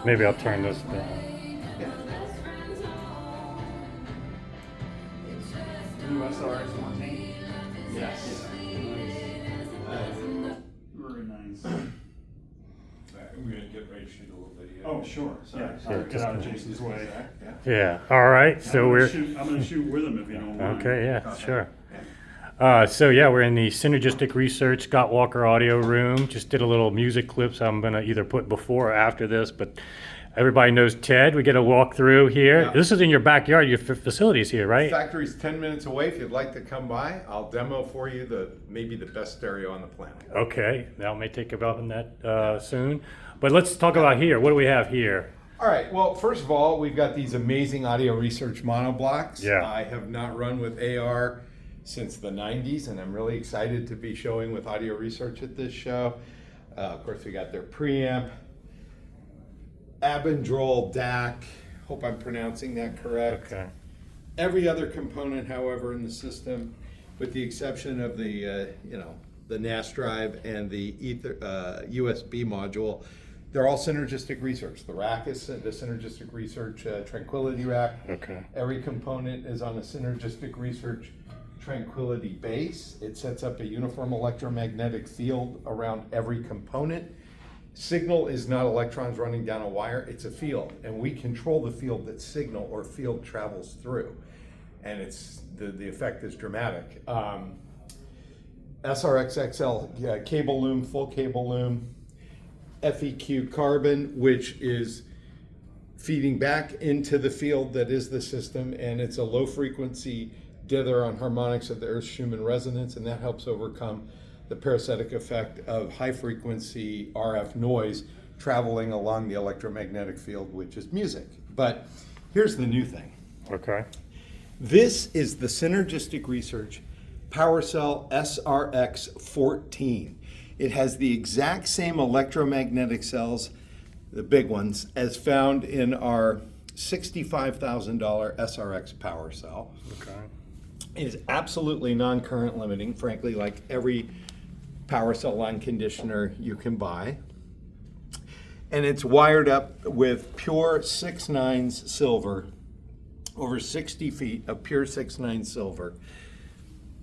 Maybe I'll turn this down. New SRX 14. Yes. Very nice. We're gonna get ready to shoot a little video. Oh, sure. Yeah, sorry, get just- out of Jason's way. Yeah. All right. So we're I'm gonna shoot with him if you don't mind. okay. Yeah. Sure. So yeah, we're in the Synergistic Research Scott Walker audio room. Just did a little music clips I'm gonna either put before or after this, but everybody knows Ted. We get a walk through here. Yeah. This is in your backyard. Your facility's here, right? Factory's 10 minutes away. If you'd like to come by, I'll demo for you maybe the best stereo on the planet. Okay. Now may take about on that soon, but let's talk about here. What do we have here? All right. Well, first of all, we've got these amazing audio research monoblocks. Yeah. I have not run with AR since the 90s, and I'm really excited to be showing with audio research at this show. Of course, we got their preamp, Abendroll DAC. Hope I'm pronouncing that correct. Okay. Every other component, however, in the system, with the exception of the the NAS drive and the USB module, they're all Synergistic Research. The rack is the Synergistic Research Tranquility rack. Okay. Every component is on a Synergistic Research Tranquility base. It sets up a uniform electromagnetic field around every component. Signal is not electrons running down a wire, it's a field, and we control the field that signal or field travels through. And it's the effect is dramatic. SRXXL cable loom, full cable loom, FEQ carbon, which is feeding back into the field that is the system, and it's a low frequency dither on harmonics of the Earth's Schumann resonance, and that helps overcome the parasitic effect of high frequency RF noise traveling along the electromagnetic field, which is music. But here's the new thing. Okay. This is the Synergistic Research PowerCell SRX14. It has the exact same electromagnetic cells, the big ones, as found in our $65,000 SRX PowerCell. Okay. It is absolutely non-current limiting, frankly, like every PowerCell line conditioner you can buy. And it's wired up with pure 6/9 silver, over 60 feet of pure 6/9 silver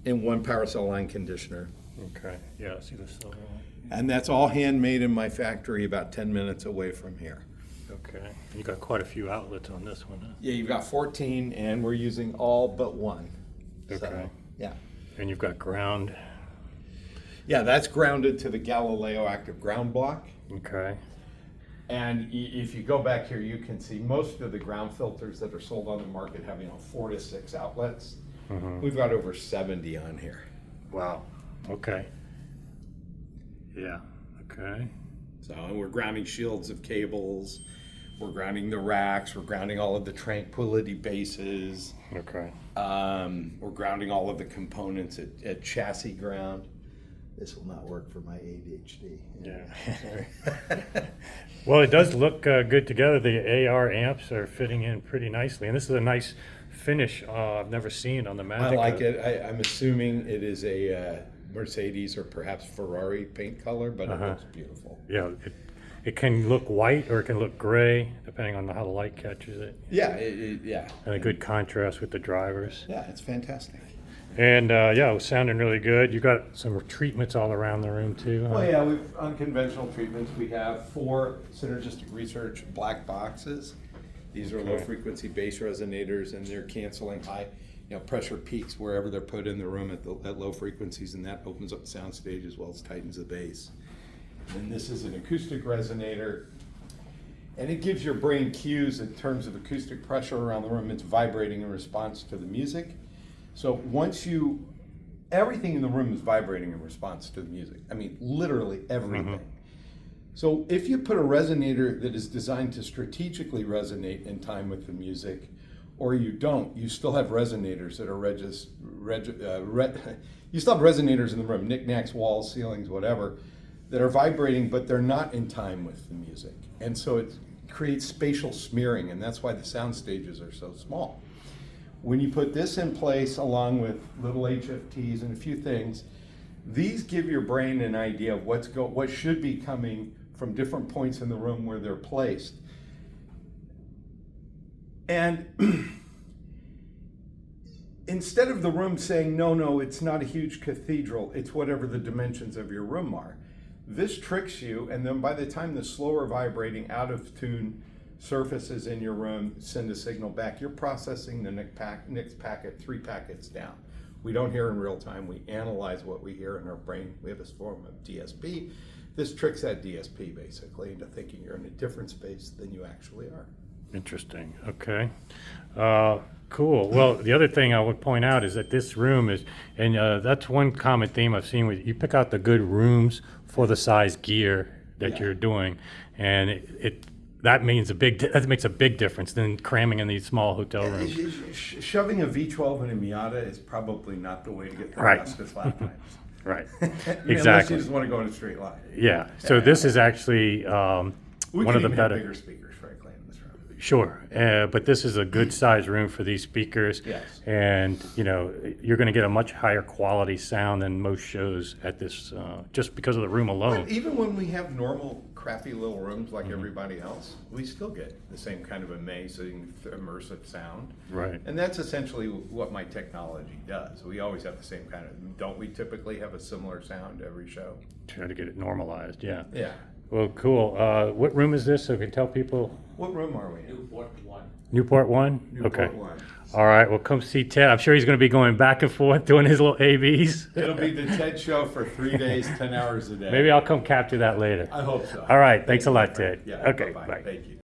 in one PowerCell line conditioner. Okay. Yeah. I see the silver one. And that's all handmade in my factory about 10 minutes away from here. Okay. You got quite a few outlets on this one, huh? Yeah, you've got 14, and we're using all but one. Okay. So, yeah. And you've got ground. Yeah, that's grounded to the Galileo active ground block. Okay. And if you go back here, you can see most of the ground filters that are sold on the market have 4 to 6 outlets. Mhm. We've got over 70 on here. Wow. Okay. Yeah. Okay. So and we're grounding shields of cables. We're grounding the racks. We're grounding all of the tranquility bases. Okay. We're grounding all of the components at chassis ground. This will not work for my ADHD. Yeah. Well, it does look good together. The AR amps are fitting in pretty nicely, and this is a nice finish I've never seen on the Magic. I like it. I'm assuming it is a Mercedes or perhaps Ferrari paint color, but it looks beautiful. Yeah, it can look white or it can look gray, depending on how the light catches it. Yeah, yeah. And a good contrast with the drivers. Yeah, it's fantastic. And yeah, it was sounding really good. You got some treatments all around the room too. Huh? Well, yeah, we've unconventional treatments. We have 4 Synergistic Research black boxes. These are low frequency bass resonators, and they're canceling high, pressure peaks wherever they're put in the room at low frequencies, and that opens up the sound stage as well as tightens the bass. And this is an acoustic resonator, and it gives your brain cues in terms of acoustic pressure around the room. It's vibrating in response to the music. So everything in the room is vibrating in response to the music. I mean, literally everything. So if you put a resonator that is designed to strategically resonate in time with the music, or you don't, you still have resonators that are you still have resonators in the room, knickknacks, walls, ceilings, whatever, that are vibrating, but they're not in time with the music. And so it creates spatial smearing, and that's why the sound stages are so small. When you put this in place along with little HFTs and a few things, these give your brain an idea of what should be coming from different points in the room where they're placed. And instead of the room saying, no, it's not a huge cathedral, it's whatever the dimensions of your room are, this tricks you, and then by the time the slower vibrating, out of tune surfaces in your room send a signal back, you're processing the next packet 3 packets down. We don't hear in real time, we analyze what we hear in our brain. We have a form of DSP. This tricks that DSP basically into thinking you're in a different space than you actually are. Interesting. Okay. Cool. Well, the other thing I would point out is that this room is, and that's one common theme I've seen with you pick out the good rooms for the size gear that you're doing, and that makes a big difference than cramming in these small hotel rooms. Shoving a V12 in a Miata is probably not the way to get the Right. fastest lap times. Right. Unless Exactly. you just want to go in a straight line. Yeah. So this is actually We one could of the even have better. bigger speakers, frankly, in this room. Sure, but this is a good size room for these speakers. Yes. And, you're going to get a much higher quality sound than most shows at this, just because of the room alone. But even when we have normal, crappy little rooms like everybody else, we still get the same kind of amazing, immersive sound. Right. And that's essentially what my technology does. We always have the same kind of, don't we typically have a similar sound every show? Try to get it normalized, yeah. Yeah. Well, cool. What room is this, so we can tell people? What room are we in? Newport 1. Newport 1? Newport Okay. 1. All right, well, come see Ted. I'm sure he's going to be going back and forth doing his little ABs. It'll be the TED show for 3 days, 10 hours a day. Maybe I'll come capture that later. I hope so. All right, thanks a lot, Ted. Yeah, Okay, bye-bye. bye. Thank you.